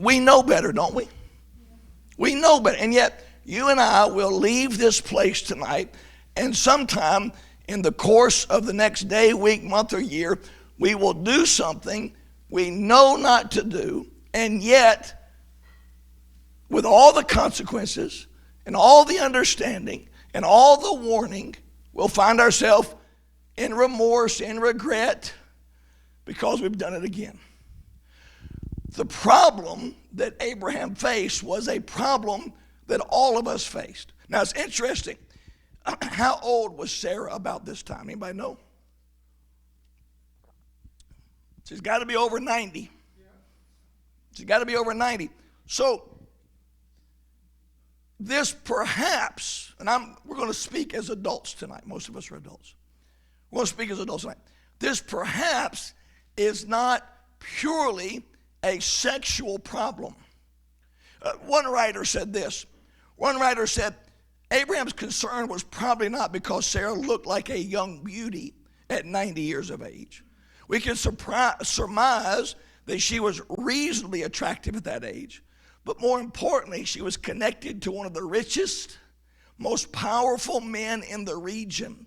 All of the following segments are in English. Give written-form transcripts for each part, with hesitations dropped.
We know better, don't we? We know better. And yet, you and I will leave this place tonight, and sometime in the course of the next day, week, month, or year, we will do something we know not to do, and yet, with all the consequences and all the understanding and all the warning, we'll find ourselves in remorse, in regret, because we've done it again. The problem that Abraham faced was a problem that all of us faced. Now, it's interesting. How old was Sarah about this time? Anybody know? She's got to be over 90. She's got to be over 90. So, this perhaps, and we're going to speak as adults tonight. Most of us are adults. We're going to speak as adults tonight. This perhaps is not purely a sexual problem. One writer said this. One writer said, Abraham's concern was probably not because Sarah looked like a young beauty at 90 years of age. We can surmise that she was reasonably attractive at that age. But more importantly, she was connected to one of the richest, most powerful men in the region.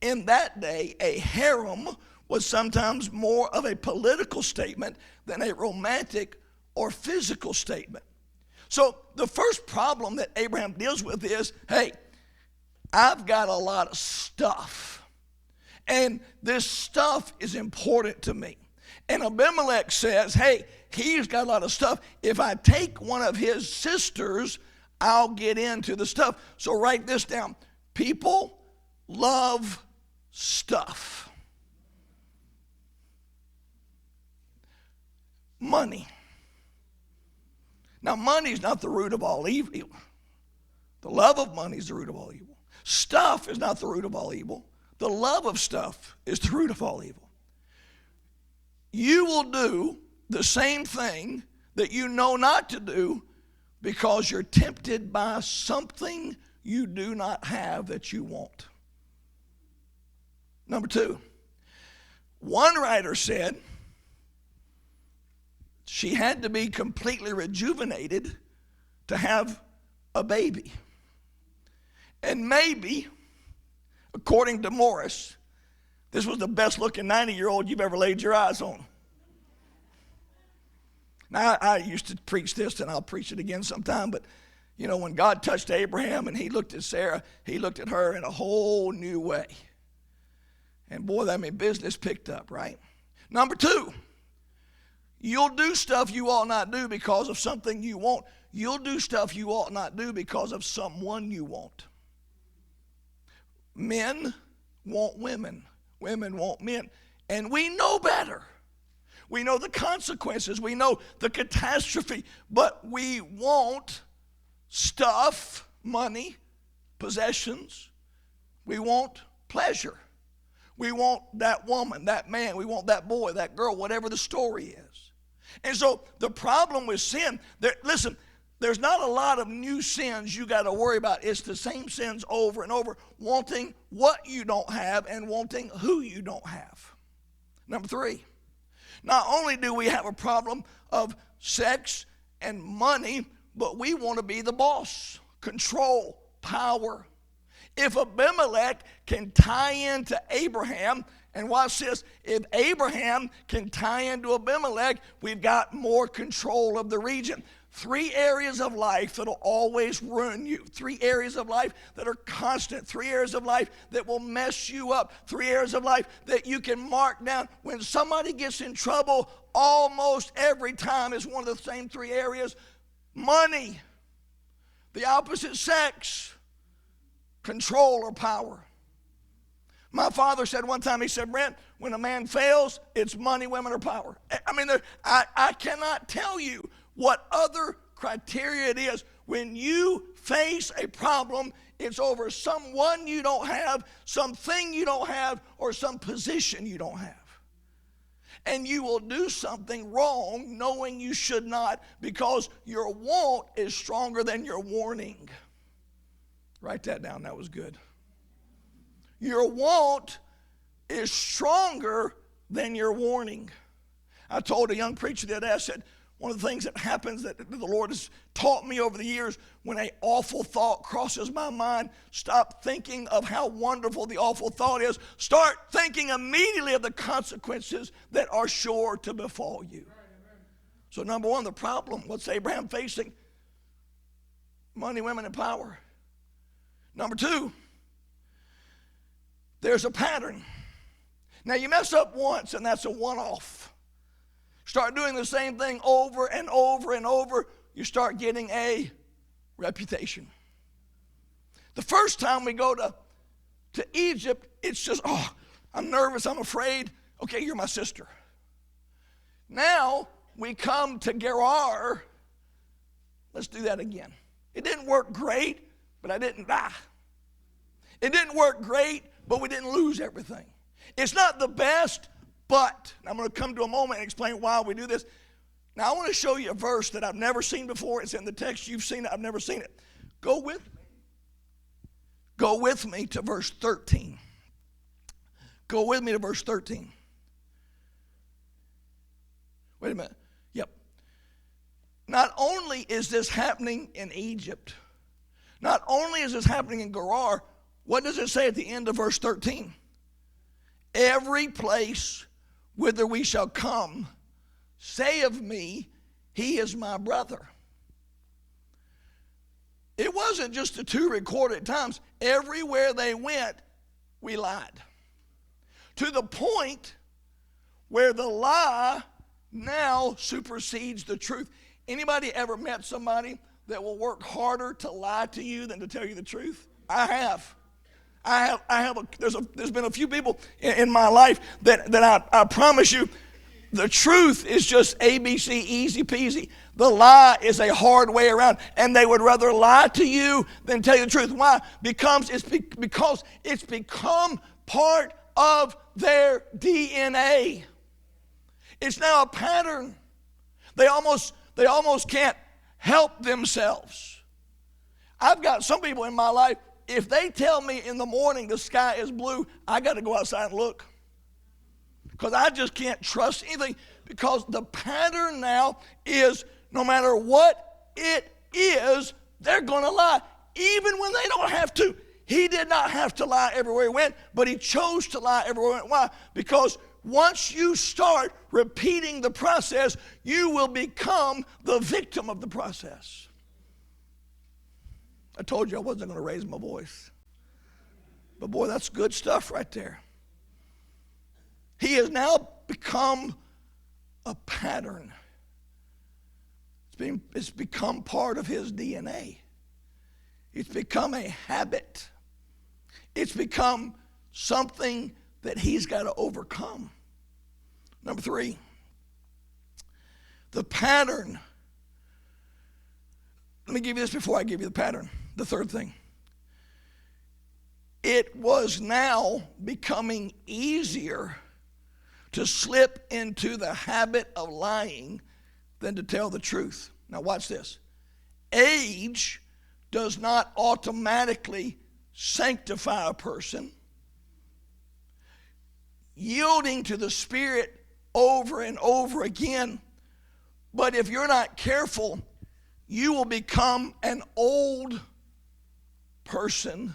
In that day, a harem was sometimes more of a political statement than a romantic or physical statement. So the first problem that Abraham deals with is, hey, I've got a lot of stuff, and this stuff is important to me. And Abimelech says, hey, he's got a lot of stuff. If I take one of his sisters, I'll get into the stuff. So write this down. People love stuff. Money. Now, money is not the root of all evil. The love of money is the root of all evil. Stuff is not the root of all evil. The love of stuff is the root of all evil. You will do the same thing that you know not to do because you're tempted by something you do not have that you want. Number two, one writer said she had to be completely rejuvenated to have a baby. And maybe, according to Morris, this was the best looking 90-year-old you've ever laid your eyes on. Now, I used to preach this, and I'll preach it again sometime, but you know, when God touched Abraham and he looked at Sarah, he looked at her in a whole new way. And boy, that mean business picked up, right? Number two, you'll do stuff you ought not do because of something you want. You'll do stuff you ought not do because of someone you want. Men want women. Women want men. And we know better. We know the consequences. We know the catastrophe. But we want stuff, money, possessions. We want pleasure. We want that woman, that man. We want that boy, that girl, whatever the story is. And so the problem with sin, listen, there's not a lot of new sins you got to worry about. It's the same sins over and over, wanting what you don't have and wanting who you don't have. Number three, not only do we have a problem of sex and money, but we want to be the boss, control, power. If Abimelech can tie into Abraham, and watch this, if Abraham can tie into Abimelech, we've got more control of the region. 3 areas of life that will always ruin you. 3 areas of life that are constant. 3 areas of life that will mess you up. 3 areas of life that you can mark down. When somebody gets in trouble, almost every time is one of the same 3 areas. Money, the opposite sex, control or power. My father said one time, he said, Brent, when a man fails, it's money, women, or power. I mean, I cannot tell you what other criteria it is. When you face a problem, it's over someone you don't have, something you don't have, or some position you don't have. And you will do something wrong knowing you should not because your want is stronger than your warning. Write that down. That was good. Your want is stronger than your warning. I told a young preacher the other day, I said, one of the things that happens that the Lord has taught me over the years, when an awful thought crosses my mind, stop thinking of how wonderful the awful thought is. Start thinking immediately of the consequences that are sure to befall you. So number one, the problem, what's Abraham facing? Money, women, and power. Number two, there's a pattern. Now you mess up once and that's a one-off. Start doing the same thing over and over and over, you start getting a reputation. The first time we go to Egypt, it's just, oh, I'm nervous, I'm afraid. Okay, you're my sister. Now we come to Gerar. Let's do that again. It didn't work great, but I didn't die. It didn't work great, but we didn't lose everything. It's not the best, but I'm going to come to a moment and explain why we do this. Now, I want to show you a verse that I've never seen before. It's in the text. You've seen it. I've never seen it. Go with me. Go with me to verse 13. Go with me to verse 13. Wait a minute. Yep. Not only is this happening in Egypt, not only is this happening in Gerar, what does it say at the end of verse 13? Every place whither we shall come, say of me, he is my brother. It wasn't just the two recorded times. Everywhere they went, we lied. To the point where the lie now supersedes the truth. Anybody ever met somebody that will work harder to lie to you than to tell you the truth? I have. There's been a few people in my life that I promise you, the truth is just ABC, easy peasy. The lie is a hard way around, and they would rather lie to you than tell you the truth. Why? Because it's become part of their DNA. It's now a pattern. They almost can't help themselves. I've got some people in my life, if they tell me in the morning the sky is blue, I got to go outside and look. Because I just can't trust anything. Because the pattern now is no matter what it is, they're going to lie. Even when they don't have to. He did not have to lie everywhere he went, but he chose to lie everywhere he went. Why? Because once you start repeating the process, you will become the victim of the process. I told you I wasn't going to raise my voice. But boy, that's good stuff right there. He has now become a pattern. It's become part of his DNA. It's become a habit. It's become something that he's got to overcome. Number three, the pattern. Let me give you this before I give you the pattern. The third thing. It was now becoming easier to slip into the habit of lying than to tell the truth. Now watch this. Age does not automatically sanctify a person. Yielding to the Spirit over and over again. But if you're not careful, you will become an old person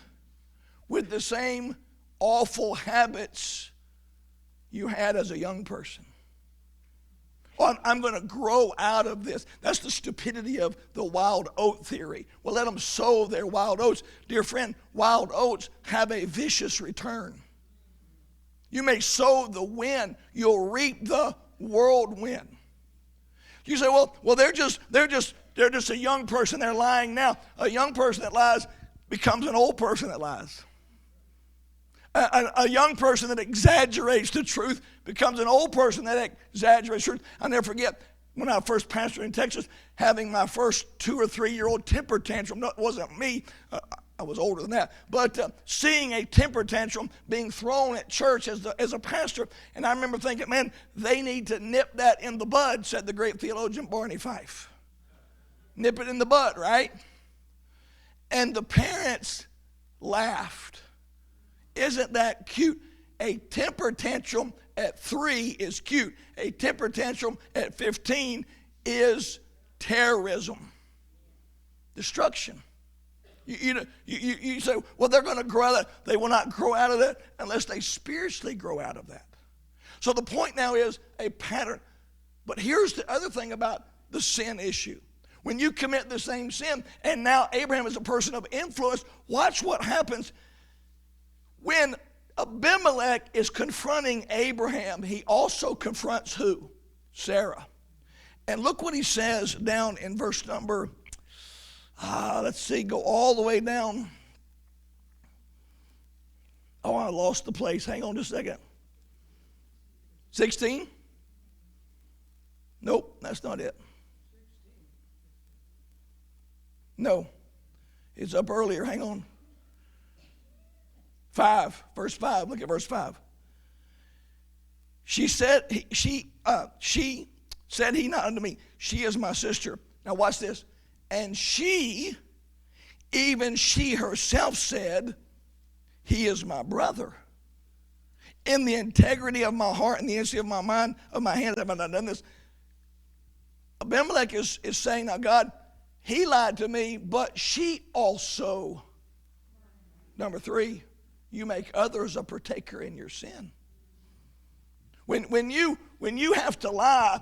with the same awful habits you had as a young person. Well, I'm going to grow out of this. That's the stupidity of the wild oat theory. Well, let them sow their wild oats. Dear friend, wild oats have a vicious return. You may sow the wind, you'll reap the whirlwind. You say, well, they're just a young person. They're lying now. A young person that lies becomes an old person that lies. A young person that exaggerates the truth becomes an old person that exaggerates truth. I'll never forget when I first pastored in Texas, having my first 2 or 3 year old temper tantrum. No, it wasn't me. I was older than that. But seeing a temper tantrum being thrown at church as a pastor, and I remember thinking, man, they need to nip that in the bud, said the great theologian Barney Fife. Nip it in the bud, right? And the parents laughed. Isn't that cute? A temper tantrum at 3 is cute. A temper tantrum at 15 is terrorism, destruction. You say, well, they're going to grow out of that. They will not grow out of that unless they spiritually grow out of that. So the point now is a pattern. But here's the other thing about the sin issue. When you commit the same sin, and now Abraham is a person of influence, watch what happens. When Abimelech is confronting Abraham, he also confronts who? Sarah. And look what he says down in verse number, let's see, go all the way down. Oh, I lost the place. Hang on just a second. 16? Nope, that's not it. No, it's up earlier. Hang on. 5, verse 5. Look at verse 5. She said he not unto me, she is my sister. Now watch this. And she, even she herself said, he is my brother. In the integrity of my heart and the innocency of my mind, of my hand, have I not done this? Abimelech is saying, now God, he lied to me, but she also. Number 3, you make others a partaker in your sin. When you have to lie,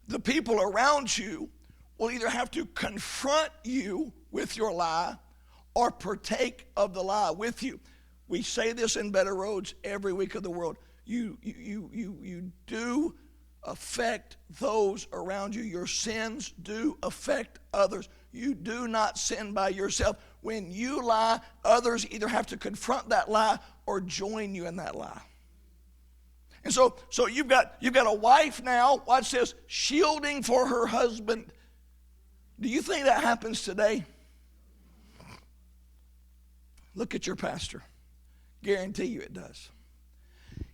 the people around you will either have to confront you with your lie or partake of the lie with you. We say this in Better Roads every week of the world. You do affect those around you. Your sins do affect others. You do not sin by yourself. When you lie, others either have to confront that lie or join you in that lie. And so you've got a wife now, watch this, shielding for her husband. Do you think that happens today? Look at your pastor. Guarantee you it does.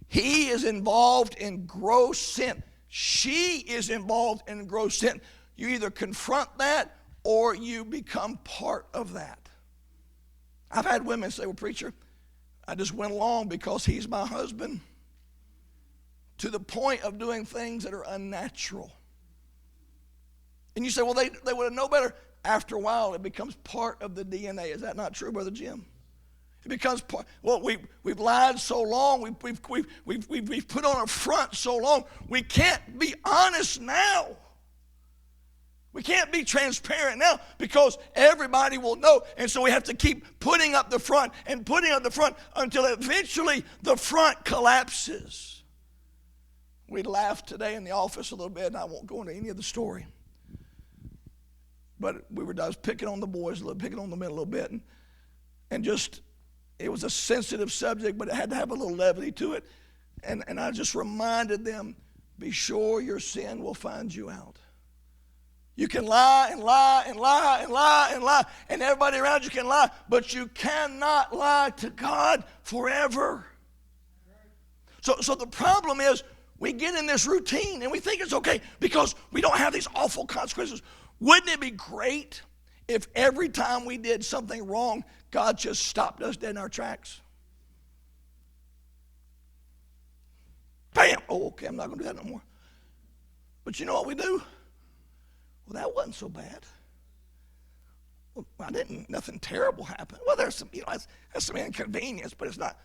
He is involved in gross sin. She is involved in gross sin. You either confront that or you become part of that. I've had women say, well, preacher, I just went along because he's my husband, to the point of doing things that are unnatural. And you say, well, they would have known better. After a while, it becomes part of the DNA. Is that not true, Brother Jim? It becomes part. Well, we've lied so long. We've put on a front so long. We can't be honest now. We can't be transparent now because everybody will know. And so we have to keep putting up the front and putting up the front until eventually the front collapses. We laughed today in the office a little bit, and I won't go into any of the story. But I was picking on the boys a little, picking on the men a little bit, and just, it was a sensitive subject, but it had to have a little levity to it. And I just reminded them, be sure your sin will find you out. You can lie and lie and lie and lie and lie, and everybody around you can lie, but you cannot lie to God forever. So the problem is, we get in this routine and we think it's okay because we don't have these awful consequences. Wouldn't it be great if every time we did something wrong, God just stopped us dead in our tracks? Bam! Oh, okay, I'm not going to do that no more. But you know what we do? Well, that wasn't so bad. Well, nothing terrible happened. Well, there's some, that's some inconvenience, but it's not.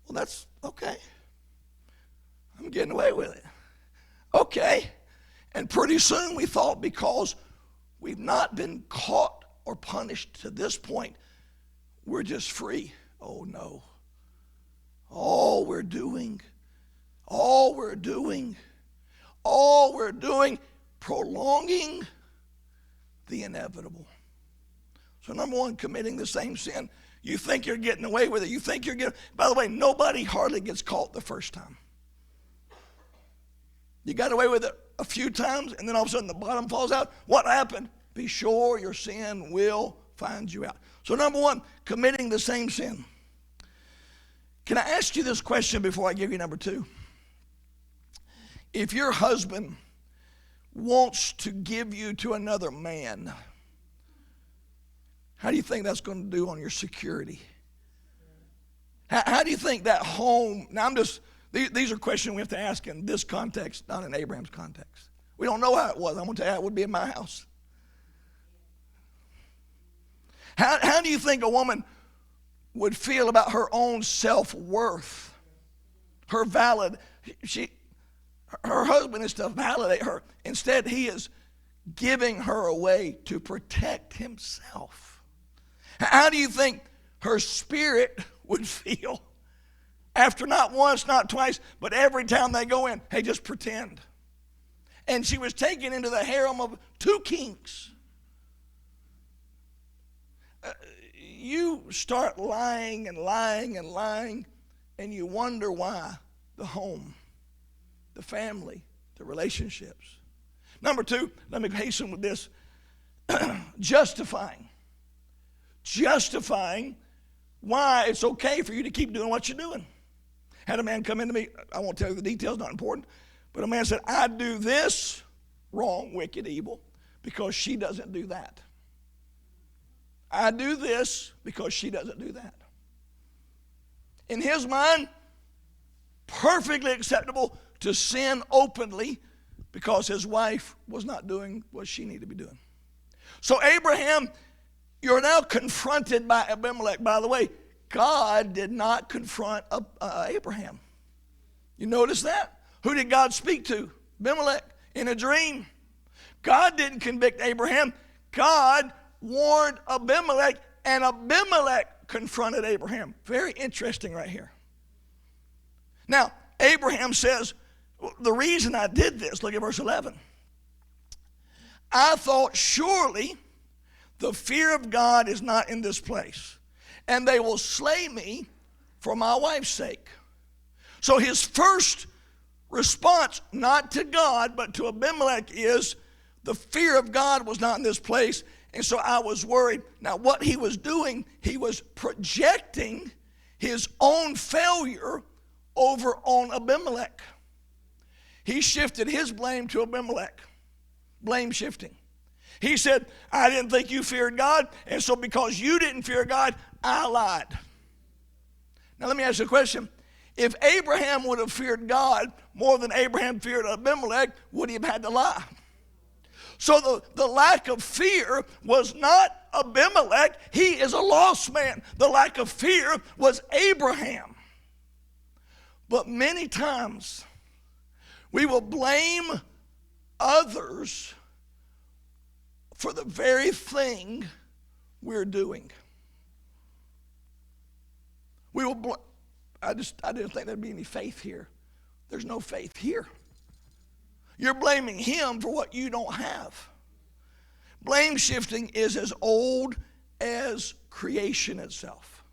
Well, that's okay. I'm getting away with it. Okay. And pretty soon we thought because we've not been caught or punished to this point, we're just free. Oh, no. All we're doing, prolonging the inevitable. So number one, committing the same sin. You think you're getting away with it. By the way, nobody hardly gets caught the first time. You got away with it a few times, and then all of a sudden the bottom falls out. What happened? Be sure your sin will find you out. So number one, committing the same sin. Can I ask you this question before I give you number 2? If your husband wants to give you to another man, how do you think that's going to do on your security? How do you think that home, now these are questions we have to ask in this context, not in Abraham's context. We don't know how it was. I'm going to tell you how it would be in my house. How do you think a woman would feel about her own self-worth? Her husband is to validate her. Instead, he is giving her away to protect himself. How do you think her spirit would feel after not once, not twice, but every time they go in, hey, just pretend? And she was taken into the harem of 2 kings. You start lying and lying and lying, and you wonder why the home, the family, the relationships. Number 2, let me hasten with this. Justifying why it's okay for you to keep doing what you're doing. Had a man come into me, I won't tell you the details, not important, but a man said, I do this wrong, wicked, evil, because she doesn't do that. I do this because she doesn't do that. In his mind, perfectly acceptable to sin openly because his wife was not doing what she needed to be doing. So Abraham, you're now confronted by Abimelech. By the way, God did not confront Abraham. You notice that? Who did God speak to? Abimelech in a dream. God didn't convict Abraham. God warned Abimelech, and Abimelech confronted Abraham. Very interesting right here. Now, Abraham says, the reason I did this, look at verse 11. I thought surely the fear of God is not in this place, and they will slay me for my wife's sake. So his first response, not to God, but to Abimelech, is the fear of God was not in this place, and so I was worried. Now, what he was doing, he was projecting his own failure over on Abimelech. He shifted his blame to Abimelech. Blame shifting. He said, I didn't think you feared God, and so because you didn't fear God, I lied. Now, let me ask you a question. If Abraham would have feared God more than Abraham feared Abimelech, would he have had to lie? So the lack of fear was not Abimelech. He is a lost man. The lack of fear was Abraham. But many times we will blame others for the very thing we're doing. We will. I didn't think there'd be any faith here. There's no faith here. You're blaming him for what you don't have. Blame shifting is as old as creation itself.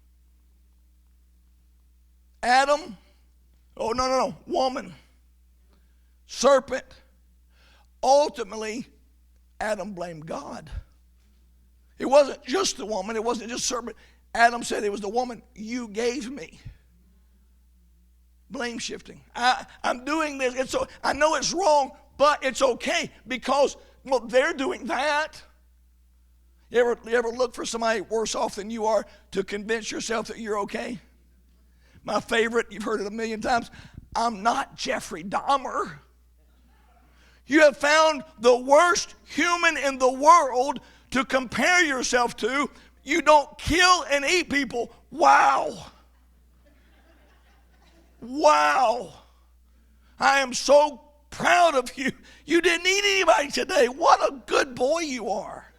Adam, woman, serpent. Ultimately, Adam blamed God. It wasn't just the woman, it wasn't just serpent. Adam said it was the woman you gave me. Blame shifting. I'm doing this. I know it's wrong, but it's okay because, they're doing that. You ever look for somebody worse off than you are to convince yourself that you're okay? My favorite, you've heard it a million times, I'm not Jeffrey Dahmer. You have found the worst human in the world to compare yourself to. You don't kill and eat people. Wow. Wow. I am so proud of you. You didn't eat anybody today. What a good boy you are.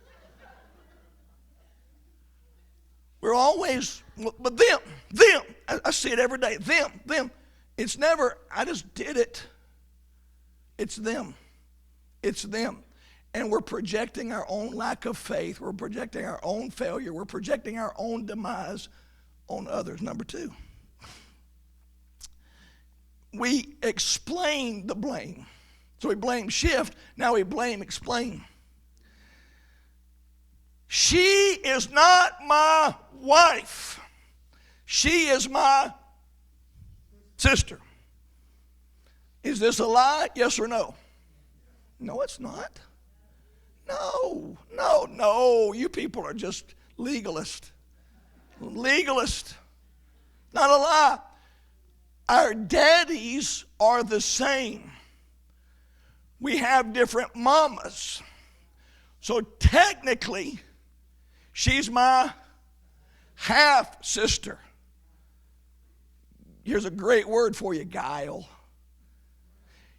We're always, but them. I see it every day. Them. It's never, I just did it. It's them. It's them. And we're projecting our own lack of faith. We're projecting our own failure. We're projecting our own demise on others. Number 2. We explain the blame. So we blame shift, now we blame explain. She is not my wife. She is my sister. Is this a lie? Yes or no? No, it's not. No. You people are just legalists. Legalist. Not a lie. Our daddies are the same. we have different mamas. So technically, she's my half sister. Here's a great word for you, guile.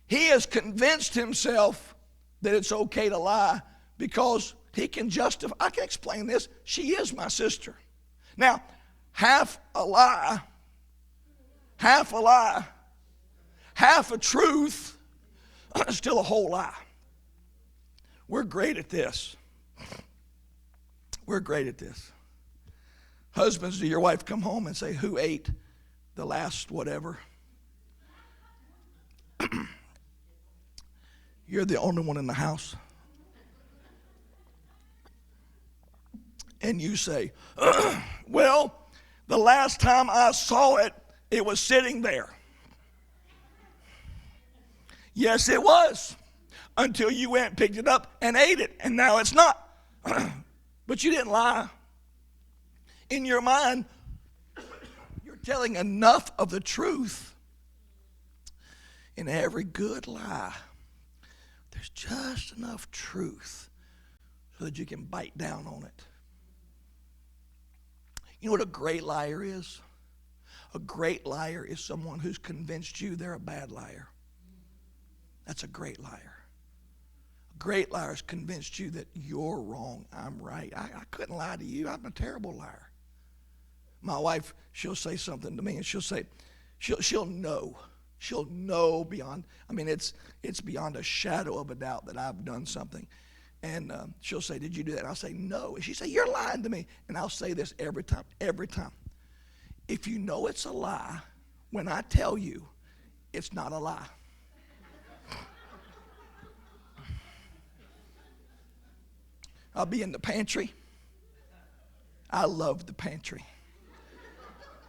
He has convinced himself that it's okay to lie because he can justify. I can explain this. She is my sister. Now, half a lie, half a truth, still a whole lie. We're great at this. We're great at this. Husbands, do your wife come home and say, who ate the last whatever? You're the only one in the house. And you say, well, the last time I saw it, it was sitting there. Yes, it was. Until you went and picked it up and ate it. And now it's not. But you didn't lie. In your mind, you're telling enough of the truth. In every good lie, there's just enough truth so that you can bite down on it. You know what a great liar is? A great liar is someone who's convinced you they're a bad liar. That's a great liar. A great liar has convinced you that you're wrong, I'm right. I couldn't lie to you. I'm a terrible liar. My wife, she'll say something to me, and she'll say, she'll know. She'll know beyond, it's beyond a shadow of a doubt that I've done something. And she'll say, did you do that? And I'll say, no. And she'll say, you're lying to me. And I'll say this every time. If you know it's a lie, when I tell you, it's not a lie. I'll be in the pantry. I love the pantry.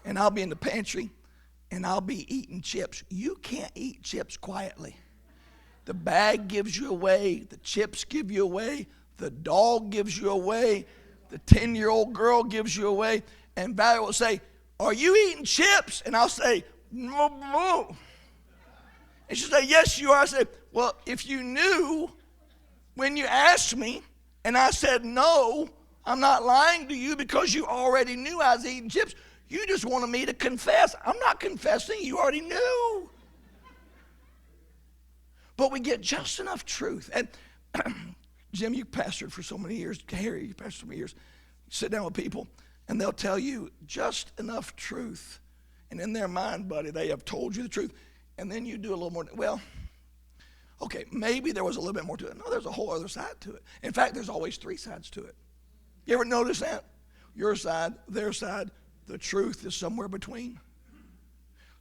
And I'll be in the pantry, and I'll be eating chips. You can't eat chips quietly. The bag gives you away. The chips give you away. The dog gives you away. The 10-year-old girl gives you away. And Valerie will say, are you eating chips? And I'll say, no. And she'll say, yes, you are. I say, well, if you knew when you asked me and I said no, I'm not lying to you because you already knew I was eating chips. You just wanted me to confess. I'm not confessing. You already knew. But we get just enough truth. And Jim, you pastored for so many years. Harry, you pastored for so many years. You sit down with people, and they'll tell you just enough truth. And in their mind, buddy, they have told you the truth. And then you do a little more. Well, okay, maybe there was a little bit more to it. No, there's a whole other side to it. In fact, there's always three sides to it. You ever notice that? Your side, their side, the truth is somewhere between.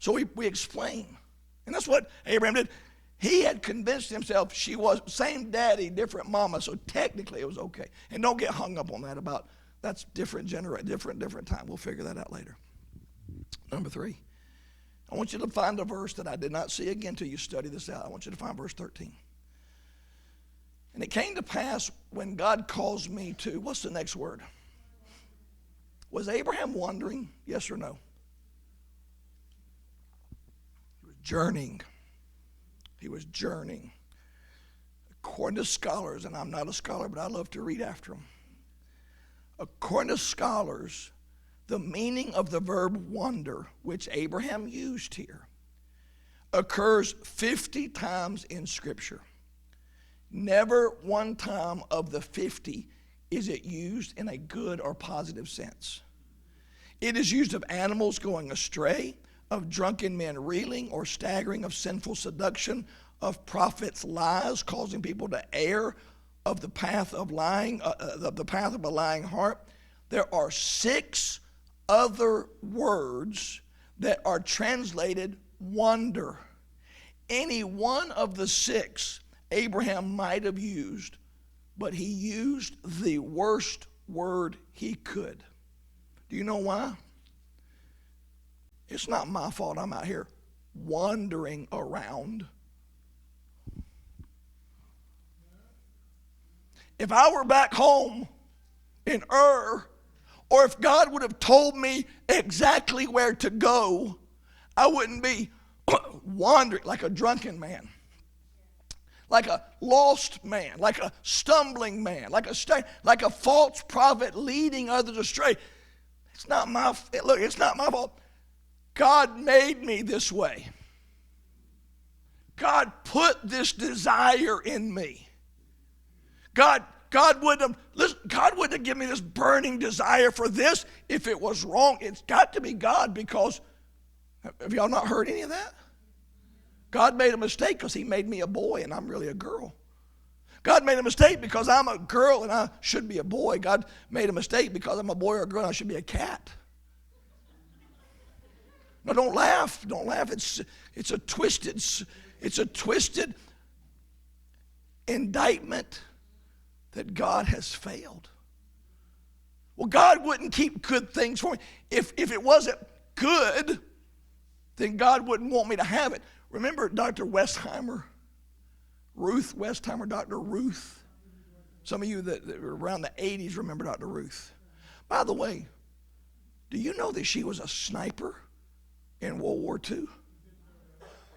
So we explain. And that's what Abraham did. He had convinced himself she was same daddy, different mama, so technically it was okay. And don't get hung up on that about that's different time. We'll figure that out later. Number 3, I want you to find a verse that I did not see again until you study this out. I want you to find verse 13. And it came to pass when God caused me to, what's the next word? Was Abraham wandering? Yes or no? He was journeying. He was journeying. According to scholars, and I'm not a scholar, but I love to read after them. According to scholars, the meaning of the verb wander, which Abraham used here, occurs 50 times in Scripture. Never one time of the 50 is it used in a good or positive sense. It is used of animals going astray, of drunken men reeling or staggering, of sinful seduction, of prophets' lies causing people to err, of the path of lying, the path of a lying heart. There are 6 other words that are translated wander. Any one of the 6 Abraham might have used, but he used the worst word he could. Do you know why? It's not my fault I'm out here wandering around. If I were back home in Ur, or if God would have told me exactly where to go, I wouldn't be wandering like a drunken man. like a lost man, like a stumbling man, like a false prophet leading others astray. It's not my fault. God made me this way. God put this desire in me. God wouldn't have given me this burning desire for this if it was wrong. It's got to be God, because have y'all not heard any of that? God made a mistake because he made me a boy and I'm really a girl. God made a mistake because I'm a girl and I should be a boy. God made a mistake because I'm a boy or a girl and I should be a cat. No, don't laugh. Don't laugh. It's a twisted indictment that God has failed. Well, God wouldn't keep good things for me. If it wasn't good, then God wouldn't want me to have it. Remember Dr. Westheimer? Ruth Westheimer, Dr. Ruth. Some of you that were around the 80s remember Dr. Ruth. By the way, do you know that she was a sniper in World War II?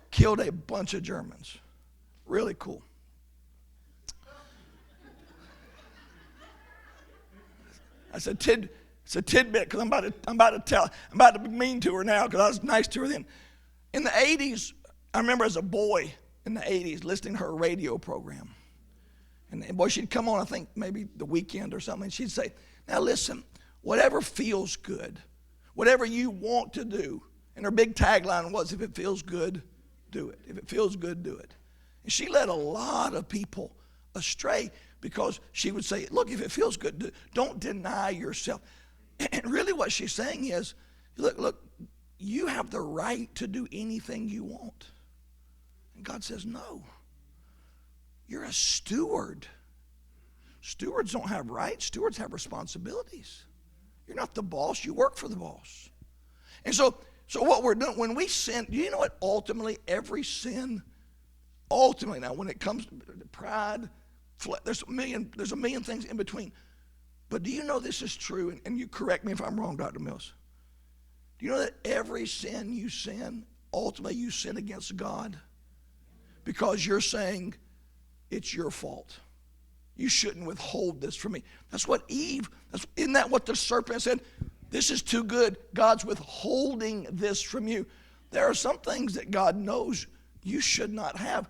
Killed a bunch of Germans. Really cool. It's a tidbit because I'm about to be mean to her now because I was nice to her then. In the 80s, I remember as a boy in the 80s listening to her radio program. And boy, she'd come on, I think maybe the weekend or something, and she'd say, now listen, whatever feels good, whatever you want to do. And her big tagline was, if it feels good, do it. If it feels good, do it. And she led a lot of people astray because she would say, look, if it feels good, don't deny yourself. And really what she's saying is, look, you have the right to do anything you want. And God says, no. You're a steward. Stewards don't have rights. Stewards have responsibilities. You're not the boss. You work for the boss. And so what we're doing, when we sin, do you know what ultimately every sin, now when it comes to pride, there's a million things in between. But do you know this is true? And you correct me if I'm wrong, Dr. Mills. Do you know that every sin you sin, ultimately you sin against God? Because you're saying it's your fault. You shouldn't withhold this from me. That's what isn't that what the serpent said? This is too good. God's withholding this from you. There are some things that God knows you should not have,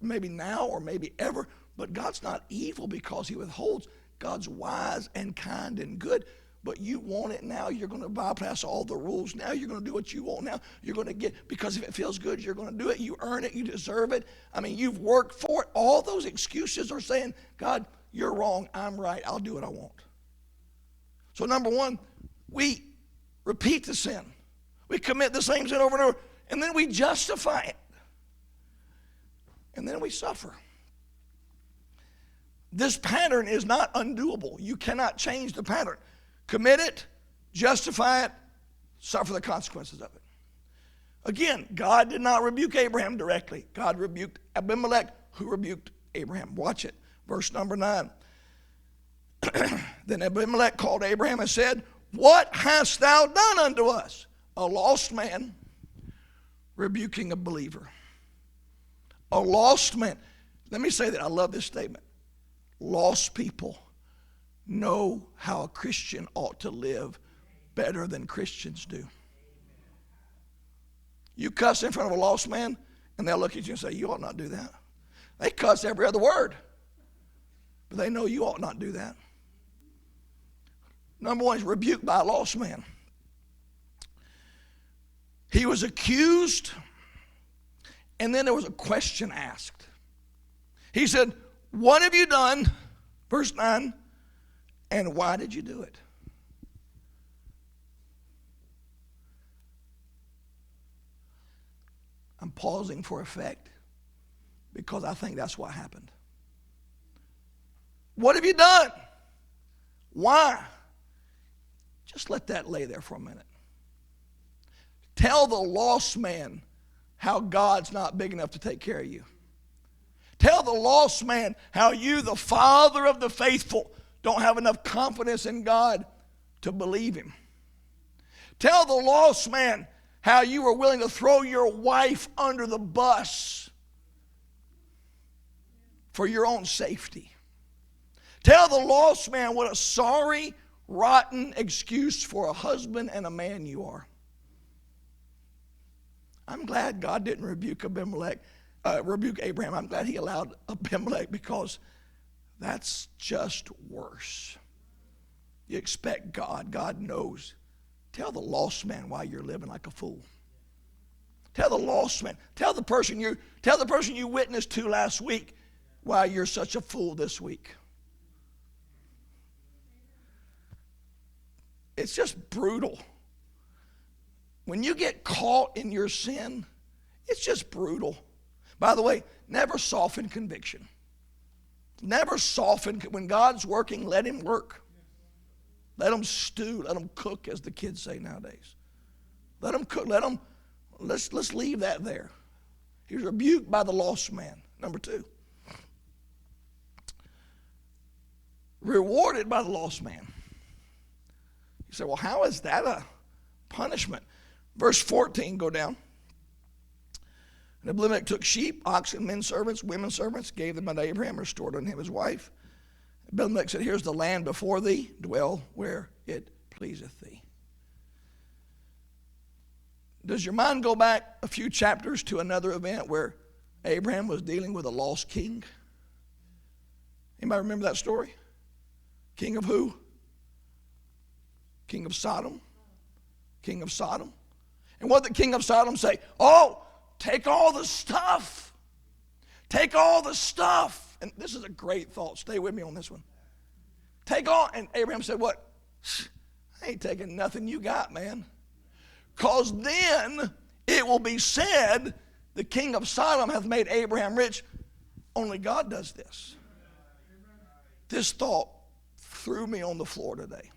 maybe now or maybe ever, but God's not evil because he withholds. God's wise and kind and good, but you want it now. You're going to bypass all the rules now. You're going to do what you want now. You're going to get, because if it feels good, you're going to do it. You earn it. You deserve it. I mean, you've worked for it. All those excuses are saying, God, you're wrong. I'm right. I'll do what I want. So number one, we repeat the sin. We commit the same sin over and over, and then we justify it. And then we suffer. This pattern is not undoable. You cannot change the pattern. Commit it, justify it, suffer the consequences of it. Again, God did not rebuke Abraham directly. God rebuked Abimelech, who rebuked Abraham. Watch it. Verse number 9. Then Abimelech called Abraham and said, what hast thou done unto us? A lost man rebuking a believer. A lost man. Let me say that. I love this statement. Lost people know how a Christian ought to live better than Christians do. You cuss in front of a lost man, and they'll look at you and say, you ought not do that. They cuss every other word, but they know you ought not do that. Number one is rebuked by a lost man. He was accused, and then there was a question asked. He said, what have you done? Verse 9, and why did you do it? I'm pausing for effect because I think that's what happened. What have you done? Why? Just let that lay there for a minute. Tell the lost man how God's not big enough to take care of you. Tell the lost man how you, the father of the faithful, don't have enough confidence in God to believe him. Tell the lost man how you were willing to throw your wife under the bus for your own safety. Tell the lost man what a sorry, rotten excuse for a husband and a man you are. I'm glad God didn't rebuke Abraham. I'm glad he allowed Abimelech, because that's just worse. You expect God. God knows. Tell the lost man why you're living like a fool. Tell the lost man. Tell the person you witnessed to last week why you're such a fool this week. It's just brutal. When you get caught in your sin, it's just brutal. By the way, never soften conviction. Never soften. When God's working, let him work. Let him stew. Let him cook, as the kids say nowadays. Let him cook. Let's leave that there. He was rebuked by the lost man. Number 2. Rewarded by the lost man. You say, well, how is that a punishment? Verse 14, go down. And Abimelech took sheep, oxen, men servants, women servants, gave them unto Abraham, restored unto him his wife. Abimelech said, here's the land before thee, dwell where it pleaseth thee. Does your mind go back a few chapters to another event where Abraham was dealing with a lost king? Anybody remember that story? King of who? King of Sodom. King of Sodom. And what did the king of Sodom say? Oh, take all the stuff. Take all the stuff. And this is a great thought. Stay with me on this one. Take all. And Abraham said, what? I ain't taking nothing you got, man. Because then it will be said, the king of Sodom hath made Abraham rich. Only God does this. This thought threw me on the floor today.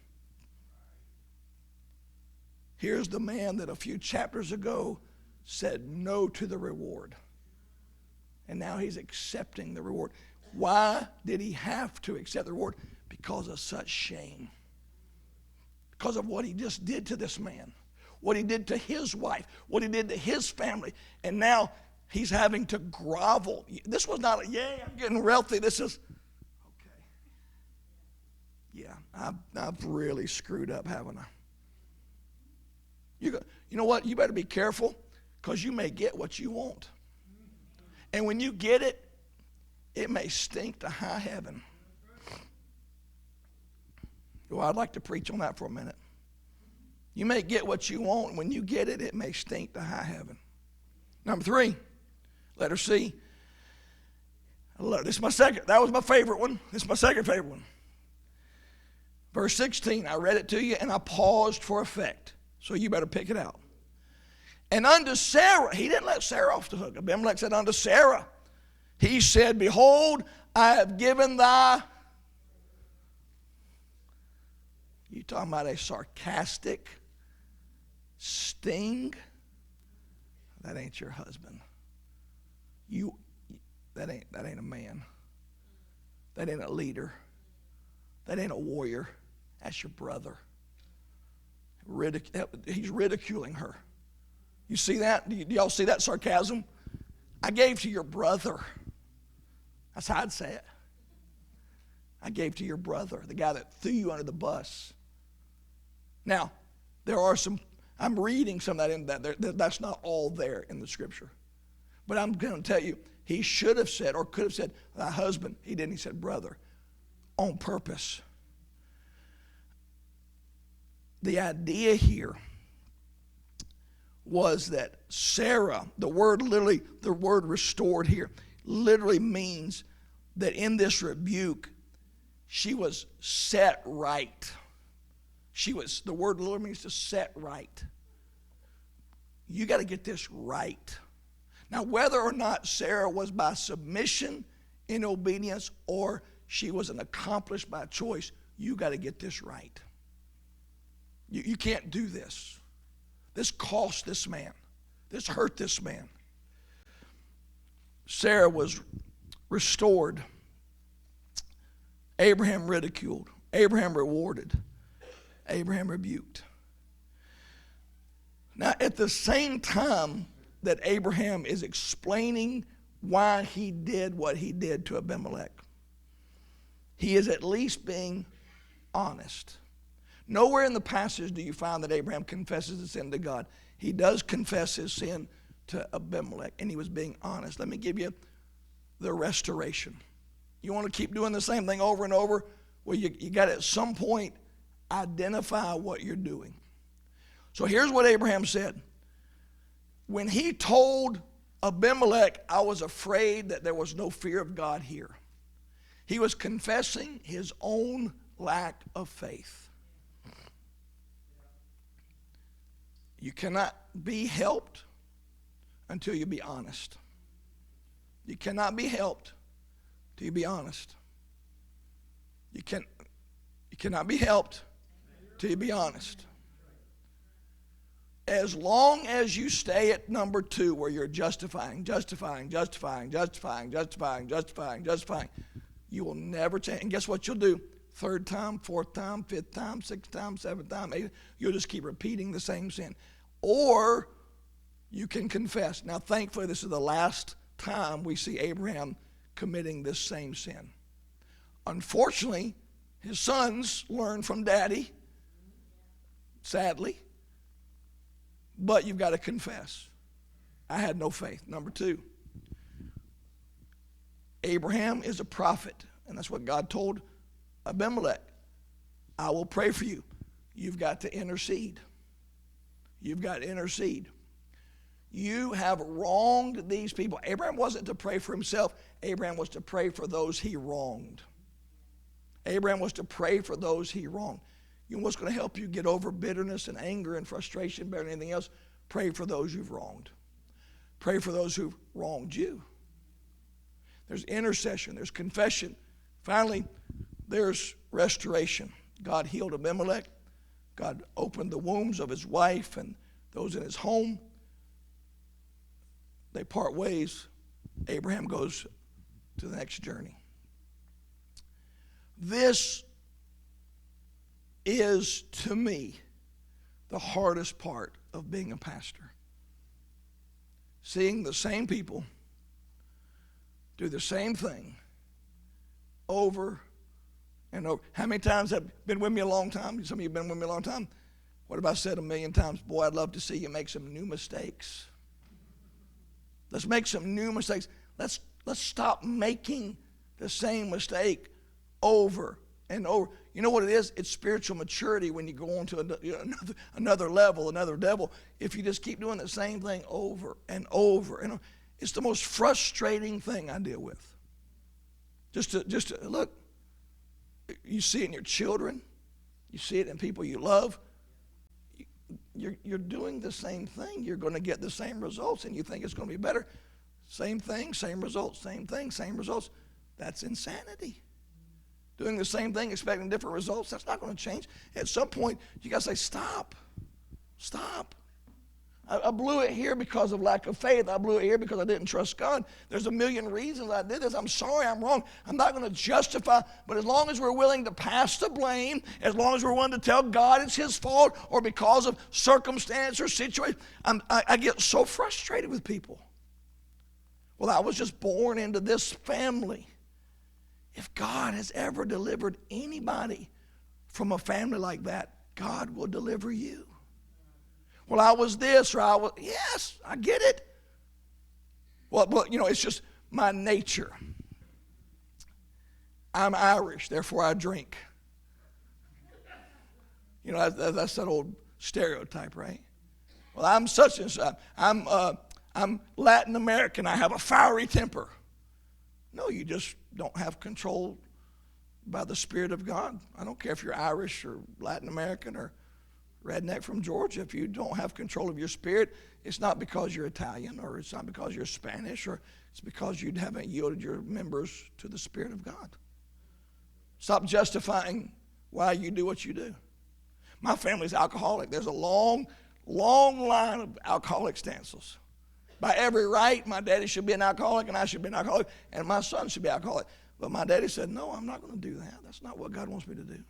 Here's the man that a few chapters ago said no to the reward. And now he's accepting the reward. Why did he have to accept the reward? Because of such shame. Because of what he just did to this man. What he did to his wife. What he did to his family. And now he's having to grovel. This was not a, yay, I'm getting wealthy. This is, okay. Yeah, I've really screwed up, haven't I? You know what? You better be careful, because you may get what you want. And when you get it, it may stink to high heaven. Well, I'd like to preach on that for a minute. You may get what you want. And when you get it, it may stink to high heaven. Number 3, letter C. This is my second. That was my favorite one. This is my second favorite one. Verse 16, I read it to you and I paused for effect. So you better pick it out. And unto Sarah, he didn't let Sarah off the hook. Abimelech said unto Sarah, he said, behold, I have given thy. You talking about a sarcastic sting? That ain't your husband. That ain't a man. That ain't a leader. That ain't a warrior. That's your brother. He's ridiculing her. You see that? Do y'all see that sarcasm? I gave to your brother. That's how I'd say it. I gave to your brother, the guy that threw you under the bus. Now, there are some, I'm reading some of that in that. That's not all there in the scripture. But I'm going to tell you, he should have said, or could have said, thy husband. He didn't. He said, brother, on purpose. The idea here was that Sarah, the word restored here, literally means that in this rebuke, she was set right. The word literally means to set right. You got to get this right. Now, whether or not Sarah was by submission in obedience or she was an accomplished by choice, you got to get this right. You can't do this. This cost this man. This hurt this man. Sarah was restored. Abraham ridiculed. Abraham rewarded. Abraham rebuked. Now, at the same time that Abraham is explaining why he did what he did to Abimelech. He is at least being honest. Nowhere in the passage do you find that Abraham confesses his sin to God. He does confess his sin to Abimelech, and he was being honest. Let me give you the restoration. You want to keep doing the same thing over and over? Well, you got to at some point identify what you're doing. So here's what Abraham said. When he told Abimelech, I was afraid that there was no fear of God here, he was confessing his own lack of faith. You cannot be helped until you be honest. You cannot be helped until you be honest. You cannot be helped until you be honest. As long as you stay at number 2, where you're justifying, you will never change. And guess what you'll do? 3rd time, 4th time, 5th time, 6th time, 7th time, 8th. You'll just keep repeating the same sin. Or you can confess. Now, thankfully, this is the last time we see Abraham committing this same sin. Unfortunately, his sons learned from daddy, sadly. But you've got to confess. I had no faith. Number 2, Abraham is a prophet, and that's what God told Abimelech. I will pray for you. You've got to intercede. You've got to intercede. You have wronged these people. Abraham wasn't to pray for himself. Abraham was to pray for those he wronged. Abraham was to pray for those he wronged. You know what's going to help you get over bitterness and anger and frustration better than anything else? Pray for those you've wronged. Pray for those who've wronged you. There's intercession. There's confession. Finally, there's restoration. God healed Abimelech. God opened the wombs of his wife and those in his home. They part ways. Abraham goes to the next journey. This is, to me, the hardest part of being a pastor. Seeing the same people do the same thing over and over. How many times have been with me a long time? Some of you have been with me a long time. What have I said 1,000,000 times? Boy, I'd love to see you make some new mistakes. Let's make some new mistakes. Let's stop making the same mistake over and over. You know what it is? It's spiritual maturity when you go on to another level, another level. If you just keep doing the same thing over and over and over. It's the most frustrating thing I deal with. Just to look, you see it in your children. You see it in people you love. You're doing the same thing. You're going to get the same results, and you think it's going to be better. Same thing, same results, same thing, same results. That's insanity. Doing the same thing, expecting different results, that's not going to change. At some point, you got to say, stop. Stop. I blew it here because of lack of faith. I blew it here because I didn't trust God. There's 1,000,000 reasons I did this. I'm sorry, I'm wrong. I'm not going to justify, but as long as we're willing to pass the blame, as long as we're willing to tell God it's his fault or because of circumstance or situation, I get so frustrated with people. Well, I was just born into this family. If God has ever delivered anybody from a family like that, God will deliver you. Well, I was this or I was, yes, I get it. Well, you know, it's just my nature. I'm Irish, therefore I drink. You know, that's that old stereotype, right? Well, I'm such and such. I'm Latin American. I have a fiery temper. No, you just don't have control by the Spirit of God. I don't care if you're Irish or Latin American or redneck from Georgia. If you don't have control of your spirit, it's not because you're Italian or it's not because you're Spanish or it's because you haven't yielded your members to the Spirit of God. Stop justifying why you do what you do. My family's alcoholic. There's a long, long line of alcoholic Stancils. By every right, my daddy should be an alcoholic and I should be an alcoholic and my son should be alcoholic. But my daddy said, no, I'm not going to do that. That's not what God wants me to do.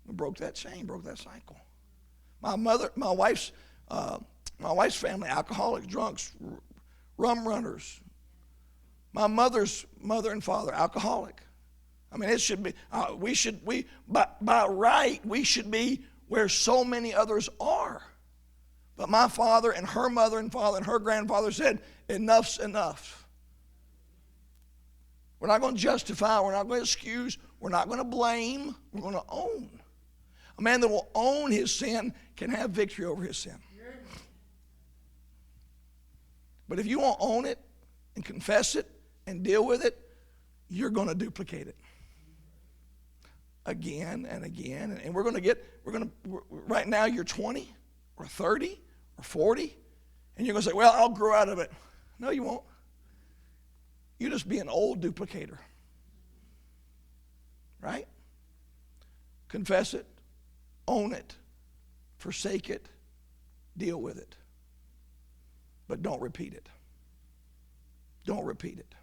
I broke that chain, broke that cycle. My wife's family, alcoholics, drunks, rum runners, My mother's mother and father, alcoholic. I mean, it should be, by right, we should be where so many others are. But my father and her mother and father and her grandfather said, enough's enough. We're not going to justify, we're not going to excuse, we're not going to blame, we're going to own. A man that will own his sin can have victory over his sin. But if you won't own it and confess it and deal with it, you're going to duplicate it again and again. And right now you're 20 or 30 or 40, and you're going to say, well, I'll grow out of it. No, you won't. You'll just be an old duplicator. Right? Confess it, own it, forsake it, deal with it. But don't repeat it. Don't repeat it.